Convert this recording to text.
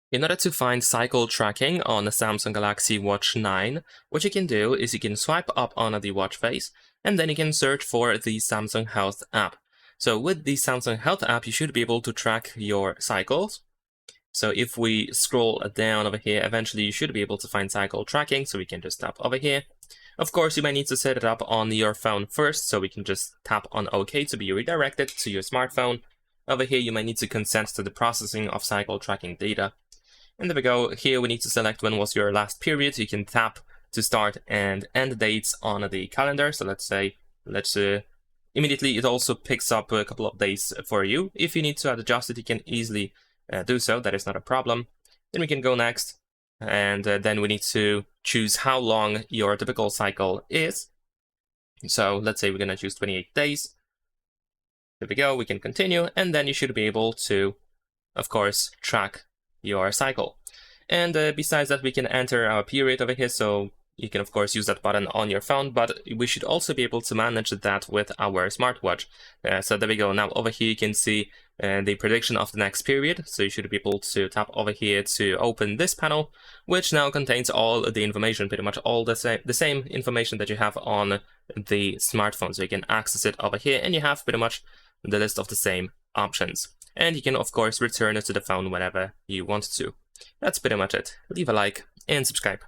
In order to find cycle tracking on the Samsung Galaxy Watch 9, what you can do is you can swipe up on the watch face, and then you can search for the Samsung Health app. So with the Samsung Health app, you should be able to track your cycles. So if we scroll down over here, eventually you should be able to find cycle tracking, so we can just tap over here. Of course, you might need to set it up on your phone first, so we can just tap on OK to be redirected to your smartphone. Over here, you might need to consent to the processing of cycle tracking data. And there we go. Here we need to select when was your last period. You can tap to start and end dates on the calendar. So let's say, immediately it also picks up a couple of days for you. If you need to adjust it, you can easily do so. That is not a problem. Then we can go next. And then we need to choose how long your typical cycle is. So let's say we're going to choose 28 days. There we go. We can continue. And then you should be able to, of course, track your cycle. And besides that, we can enter our period over here, so you can of course use that button on your phone, but we should also be able to manage that with our smartwatch. So there we go. Now over here you can see the prediction of the next period, so you should be able to tap over here to open this panel, which now contains all the information, pretty much all the same information that you have on the smartphone. So you can access it over here, and you have pretty much the list of the same options. And you can, of course, return it to the phone whenever you want to. That's pretty much it. Leave a like and subscribe.